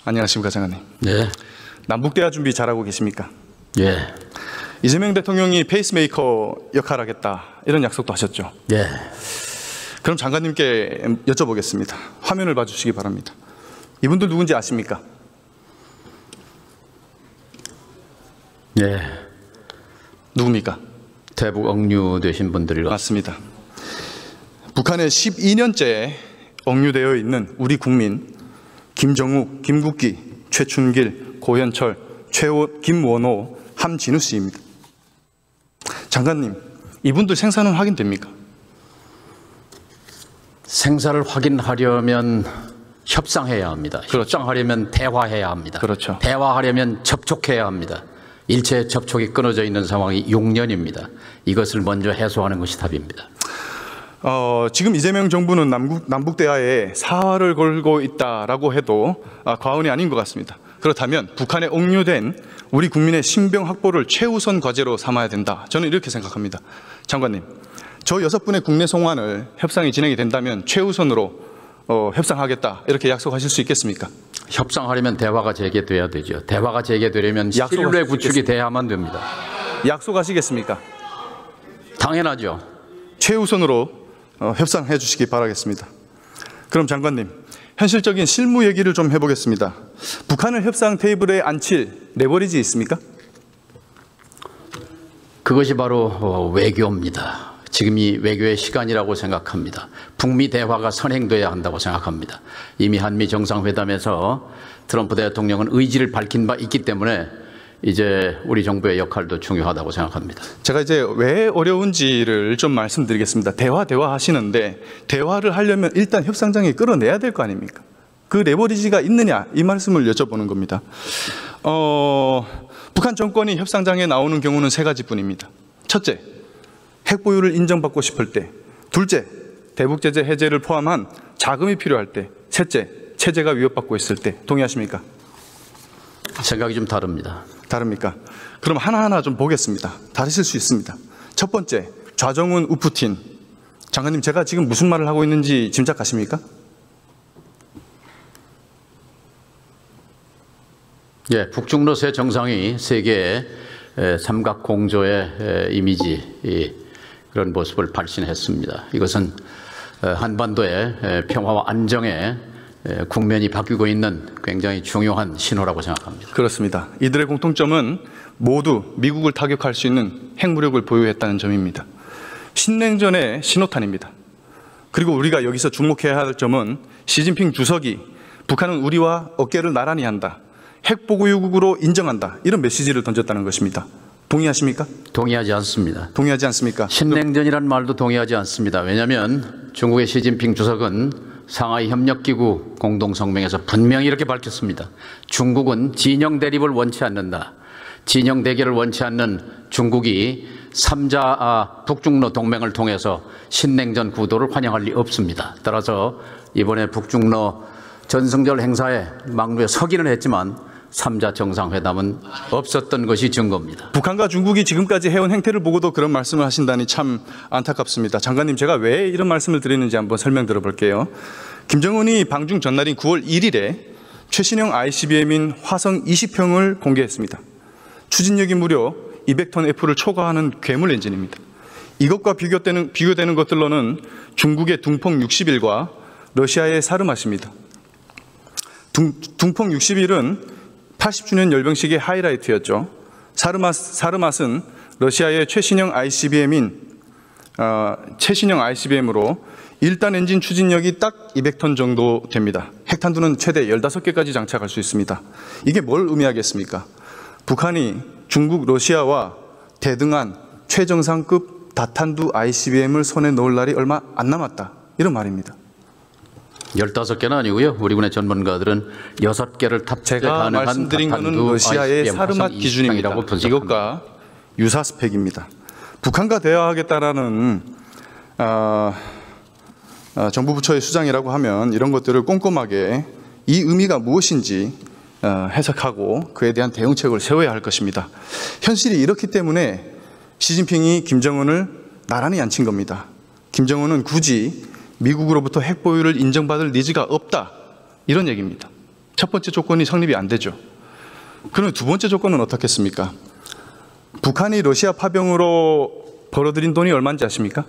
안녕하십니까, 장관님. 네. 남북대화 준비 잘하고 계십니까? 예. 이재명 대통령이 페이스메이커 역할을 하겠다, 이런 약속도 하셨죠. 예. 그럼 장관님께 여쭤보겠습니다. 화면을 봐주시기 바랍니다. 이분들 누군지 아십니까? 예. 누굽니까? 대북 억류되신 분들이 맞습니다. 북한에 12년째 억류되어 있는 우리 국민 김정욱, 김국기, 최춘길, 고현철, 김원호, 함진우 씨입니다. 장관님, 이분들 생사는 확인됩니까? 생사를 확인하려면 협상해야 합니다. 그렇죠. 협상하려면 대화해야 합니다. 그렇죠. 대화하려면 접촉해야 합니다. 일체 접촉이 끊어져 있는 상황이 6년입니다. 이것을 먼저 해소하는 것이 답입니다. 지금 이재명 정부는 남북 대화에 사활을 걸고 있다라고 해도 과언이 아닌 것 같습니다. 그렇다면 북한에 억류된 우리 국민의 신병 확보를 최우선 과제로 삼아야 된다. 저는 이렇게 생각합니다. 장관님, 저 6분의 국내 송환을 협상이 진행이 된다면 최우선으로 협상하겠다, 이렇게 약속하실 수 있겠습니까? 협상하려면 대화가 재개돼야 되죠. 대화가 재개되려면 신뢰 구축이 돼야만 됩니다. 약속하시겠습니까? 당연하죠. 최우선으로 협상해 주시기 바라겠습니다. 그럼 장관님, 현실적인 실무 얘기를 좀 해보겠습니다. 북한을 협상 테이블에 앉힐 레버리지 있습니까? 그것이 바로 외교입니다. 지금이 외교의 시간이라고 생각합니다. 북미 대화가 선행돼야 한다고 생각합니다. 이미 한미 정상회담에서 트럼프 대통령은 의지를 밝힌 바 있기 때문에 이제 우리 정부의 역할도 중요하다고 생각합니다. 제가 이제 왜 어려운지를 좀 말씀드리겠습니다. 대화 하시는데 대화를 하려면 일단 협상장에 끌어내야 될 거 아닙니까? 그 레버리지가 있느냐, 이 말씀을 여쭤보는 겁니다. 북한 정권이 협상장에 나오는 경우는 3가지뿐입니다. 첫째, 핵 보유를 인정받고 싶을 때. 둘째, 대북 제재 해제를 포함한 자금이 필요할 때. 셋째, 체제가 위협받고 있을 때. 동의하십니까? 생각이 좀 다릅니다. 다릅니까? 그럼 하나하나 좀 보겠습니다. 다르실 수 있습니다. 첫 번째, 좌정훈, 우푸틴. 장관님, 제가 지금 무슨 말을 하고 있는지 짐작하십니까? 예, 북중로 세 정상이 세계의 삼각 공조의 이미지, 그런 모습을 발신했습니다. 이것은 한반도의 평화와 안정에 국면이 바뀌고 있는 굉장히 중요한 신호라고 생각합니다. 그렇습니다. 이들의 공통점은 모두 미국을 타격할 수 있는 핵무력을 보유했다는 점입니다. 신냉전의 신호탄입니다. 그리고 우리가 여기서 주목해야 할 점은 시진핑 주석이 북한은 우리와 어깨를 나란히 한다, 핵보유국으로 인정한다, 이런 메시지를 던졌다는 것입니다. 동의하십니까? 동의하지 않습니다. 동의하지 않습니까? 신냉전이라는 말도 동의하지 않습니다. 왜냐하면 중국의 시진핑 주석은 상하이 협력기구 공동성명에서 분명히 이렇게 밝혔습니다. 중국은 진영 대립을 원치 않는다. 진영 대결을 원치 않는 중국이 3자 북중로 동맹을 통해서 신냉전 구도를 환영할 리 없습니다. 따라서 이번에 북중로 전승절 행사에 막루에 서기는 했지만 3자 정상회담은 없었던 것이 증거입니다. 북한과 중국이 지금까지 해온 행태를 보고도 그런 말씀을 하신다니 참 안타깝습니다. 장관님, 제가 왜 이런 말씀을 드리는지 한번 설명 들어볼게요. 김정은이 방중 전날인 9월 1일에 최신형 ICBM인 화성 20형을 공개했습니다. 추진력이 무려 200톤 F를 초과하는 괴물 엔진입니다. 이것과 비교되는 것들로는 중국의 둥펑 61과 러시아의 사르맛입니다. 둥펑 61은 80주년 열병식의 하이라이트였죠. 사르맛은 러시아의 최신형 ICBM으로 1단 엔진 추진력이 딱 200톤 정도 됩니다. 핵탄두는 최대 15개까지 장착할 수 있습니다. 이게 뭘 의미하겠습니까? 북한이 중국, 러시아와 대등한 최정상급 다탄두 ICBM을 손에 넣을 날이 얼마 안 남았다, 이런 말입니다. 15개는 아니고요. 우리 군의 전문가들은 6개를 탑재 제가 가능한 말씀드린 것은 러시아의 사르맛 기준입니다. 이것과 유사 스펙입니다. 북한과 대화하겠다라는 정부 부처의 수장이라고 하면 이런 것들을 꼼꼼하게 이 의미가 무엇인지 해석하고 그에 대한 대응책을 세워야 할 것입니다. 현실이 이렇기 때문에 시진핑이 김정은을 나란히 앉힌 겁니다. 김정은은 굳이 미국으로부터 핵 보유를 인정받을 니즈가 없다, 이런 얘기입니다. 첫 번째 조건이 성립이 안 되죠. 그럼 두 번째 조건은 어떻겠습니까? 북한이 러시아 파병으로 벌어들인 돈이 얼마인지 아십니까?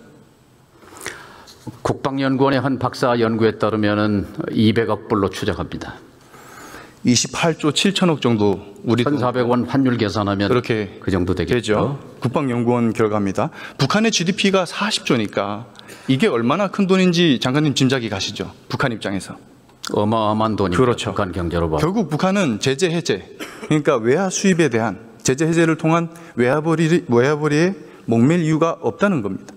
국방연구원의 한 박사 연구에 따르면은 200억 불로 추정합니다. 28조 7천억 정도 우리 1,400원 환율 계산하면 그렇게 그 정도 되겠죠. 국방연구원 결과입니다. 북한의 GDP가 40조니까 이게 얼마나 큰 돈인지 장관님 짐작이 가시죠? 북한 입장에서. 어마어마한 돈입니다. 그렇죠. 북한 경제로 봐. 결국 북한은 제재 해제, 그러니까 외화 수입에 대한 제재 해제를 통한 외화벌이에 목맬 이유가 없다는 겁니다.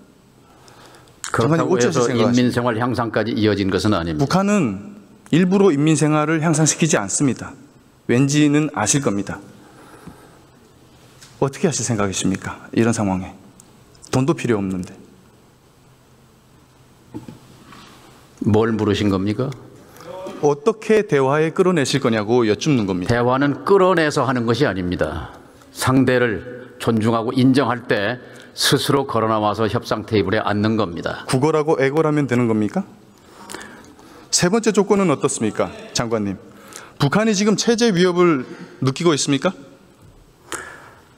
그렇다고 어쩌실 해서 생각하십니까? 인민생활 향상까지 이어진 것은 아닙니다. 북한은 일부러 인민생활을 향상시키지 않습니다. 왠지는 아실 겁니다. 어떻게 하실 생각이십니까? 이런 상황에. 돈도 필요 없는데. 뭘 물으신 겁니까? 어떻게 대화에 끌어내실 거냐고 여쭙는 겁니다. 대화는 끌어내서 하는 것이 아닙니다. 상대를 존중하고 인정할 때 스스로 걸어나와서 협상 테이블에 앉는 겁니다. 국어라고 애고라면 되는 겁니까? 세 번째 조건은 어떻습니까? 장관님. 북한이 지금 체제 위협을 느끼고 있습니까?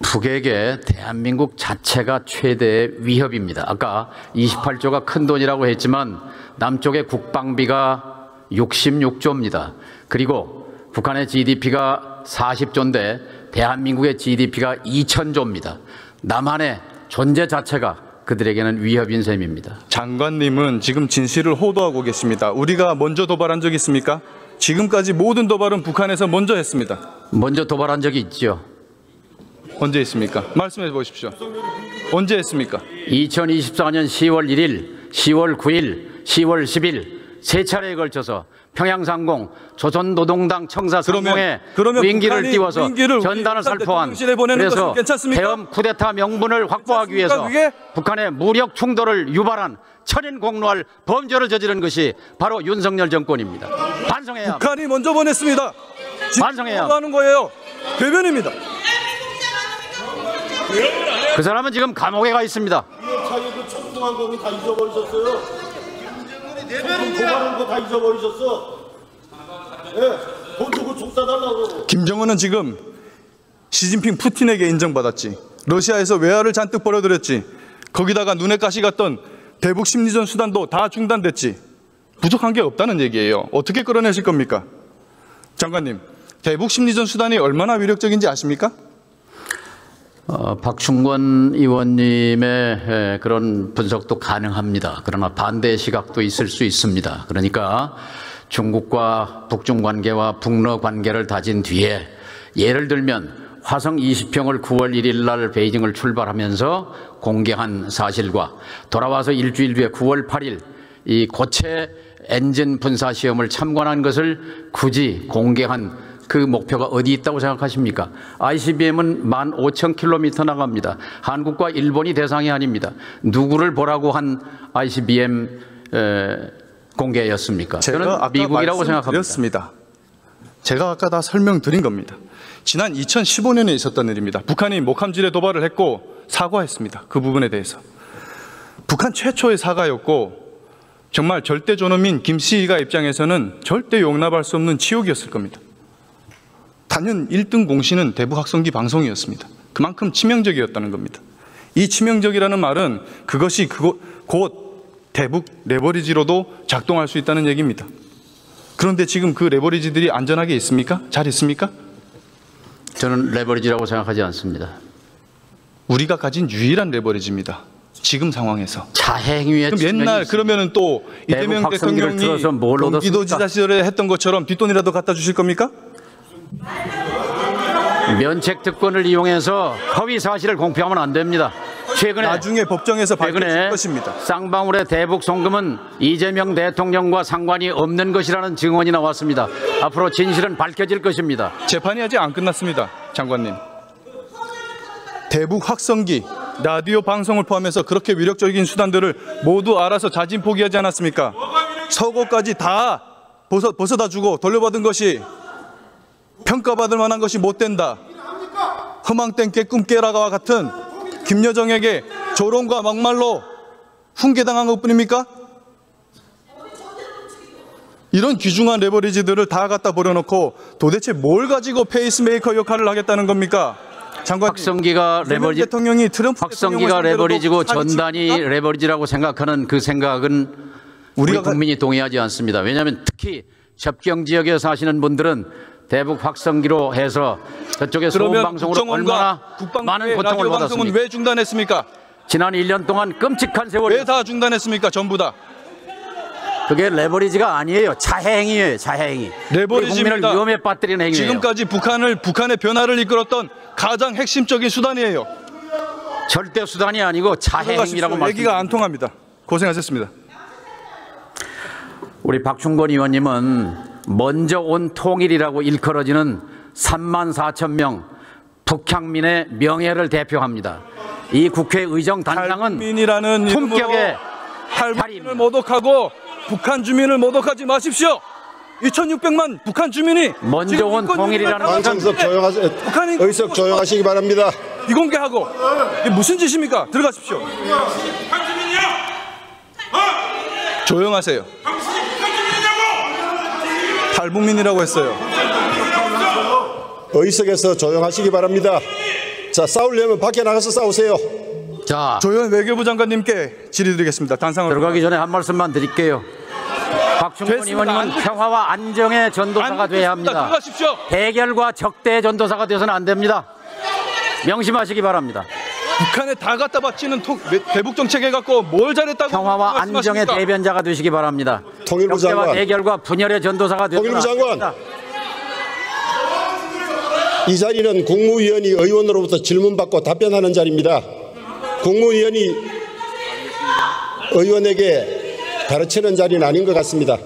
북에게 대한민국 자체가 최대의 위협입니다. 아까 28조가 큰 돈이라고 했지만 남쪽의 국방비가 66조입니다. 그리고 북한의 GDP가 40조인데 대한민국의 GDP가 2,000조입니다. 남한의 존재 자체가 그들에게는 위협인 셈입니다. 장관님은 지금 진실을 호도하고 계십니다. 우리가 먼저 도발한 적 있습니까? 지금까지 모든 도발은 북한에서 먼저 했습니다. 먼저 도발한 적이 있죠. 언제 했습니까? 말씀해 보십시오. 언제 했습니까? 2024년 10월 1일, 10월 9일, 10월 10일 세 차례에 걸쳐서 평양상공 조선노동당 청사 상공에 무인기를 띄워서 전단을 살포한, 그래서 대엄 쿠데타 명분을 확보하기 위해서 북한의 무력 충돌을 유발한 천인공노할 범죄를 저지른 것이 바로 윤석열 정권입니다. 반성해야 합니다. 북한이 먼저 보냈습니다. 반성해야 하는 거예요. 배변입니다. 그 사람은 지금 감옥에 가 있습니다. 자기도 청승한 거는 다 잊어버리셨어요. 도발한 거 다 잊어버리셨어. 예, 돈 주고 총 쏴달라고. 김정은은 지금 시진핑 푸틴에게 인정받았지. 러시아에서 외화를 잔뜩 벌어들였지. 거기다가 눈에 가시 갔던 대북 심리전 수단도 다 중단됐지. 부족한 게 없다는 얘기예요. 어떻게 끌어내실 겁니까? 장관님, 대북 심리전 수단이 얼마나 위력적인지 아십니까? 박충권 의원님의 그런 분석도 가능합니다. 그러나 반대 시각도 있을 수 있습니다. 그러니까 중국과 북중 관계와 북러 관계를 다진 뒤에 예를 들면 화성 20형을 9월 1일 날 베이징을 출발하면서 공개한 사실과 돌아와서 일주일 뒤에 9월 8일 이 고체 엔진 분사 시험을 참관한 것을 굳이 공개한 그 목표가 어디 있다고 생각하십니까? ICBM은 15,000km 나갑니다. 한국과 일본이 대상이 아닙니다. 누구를 보라고 한 ICBM 공개였습니까? 저는 미국이라고 생각합니다. 제가 아까 다 설명드린 겁니다. 지난 2015년에 있었던 일입니다. 북한이 목함질에 도발을 했고 사과했습니다. 그 부분에 대해서. 북한 최초의 사과였고 정말 절대 존엄인 김씨가 입장에서는 절대 용납할 수 없는 지옥이었을 겁니다. 단연 1등 공신은 대북 확성기 방송이었습니다. 그만큼 치명적이었다는 겁니다. 이 치명적이라는 말은 그것이 곧 대북 레버리지로도 작동할 수 있다는 얘기입니다. 그런데 지금 그 레버리지들이 안전하게 있습니까? 잘 있습니까? 저는 레버리지라고 생각하지 않습니다. 우리가 가진 유일한 레버리지입니다. 지금 상황에서. 자행위의 그럼 옛날 그러면은 또 이재명 대통령이 경기도지사 시절에 했던 것처럼 뒷돈이라도 갖다 주실 겁니까? 면책 특권을 이용해서 허위 사실을 공표하면 안 됩니다. 최근에 나중에 법정에서 밝혀질 것입니다. 쌍방울의 대북 송금은 이재명 대통령과 상관이 없는 것이라는 증언이 나왔습니다. 앞으로 진실은 밝혀질 것입니다. 재판이 아직 안 끝났습니다. 장관님. 대북 확성기, 라디오 방송을 포함해서 그렇게 위력적인 수단들을 모두 알아서 자진 포기하지 않았습니까? 서고까지 다 벗어다 주고 돌려받은 것이 평가받을 만한 것이 못 된다. 허망된 깨꿈 깨라가 같은 김여정에게 조롱과 막말로 훈계당한 것뿐입니까? 이런 귀중한 레버리지들을 다 갖다 버려놓고 도대체 뭘 가지고 페이스메이커 역할을 하겠다는 겁니까? 장관님, 확성기가 레버리지, 대통령이 트럼프 확성기가 레버리지고 전단이 레버리지라고 생각하는 그 생각은 우리 국민이 동의하지 않습니다. 왜냐하면 특히 접경 지역에 사시는 분들은 대북 확성기로 해서 저쪽에 소음방송으로 얼마나 많은 고통을 받았습니까? 왜 중단했습니까? 지난 1년 동안 끔찍한 세월이 왜 다 중단했습니까? 전부 다. 그게 레버리지가 아니에요. 자해행위예요. 자해행위. 레버리지입니다. 국민을 위험에 빠뜨리는 행위예요. 지금까지 북한의 변화를 이끌었던 가장 핵심적인 수단이에요. 절대 수단이 아니고 자해행위라고 말씀드립니다. 얘기가 안 통합니다. 고생하셨습니다. 우리 박충건 의원님은 먼저 온 통일이라고 일컬어지는 3만 4천 명 북향민의 명예를 대표합니다. 이 국회의정 단장은 탈북민이라는 품격의 탈북민을 모독하고 북한 주민을 모독하지 마십시오. 2,600만 북한 주민이 먼저 온 통일이라는 방청석 조용하세요. 북한이 의석 조용하시기 바랍니다. 비공개하고 이게 무슨 짓입니까? 들어가십시오. 조용하세요. 탈북민이라고 했어요. 의석에서 조용하시기 바랍니다. 자, 싸우려면 밖에 나가서 싸우세요. 자, 조현 외교부 장관님께 질의드리겠습니다. 단상으로 들어가기 전에 한 말씀만 드릴게요. 박충건 됐습니다. 의원님은 평화와 안정의 전도사가 돼야 합니다. 들어가십시오. 대결과 적대의 전도사가 되어서는 안 됩니다. 명심하시기 바랍니다. 북한에 다 갖다 바치는 대북 정책 해갖고 뭘 잘했다고 평화와 안정의 말씀하십니까? 대변자가 되시기 바랍니다. 통일부 적대와 장관. 대결과 분열의 전도사가 되어서는 통일부 안 장관. 됩니다. 이 자리는 국무위원이 의원으로부터 질문받고 답변하는 자리입니다. 국무위원이 의원에게 가르치는 자리는 아닌 것 같습니다.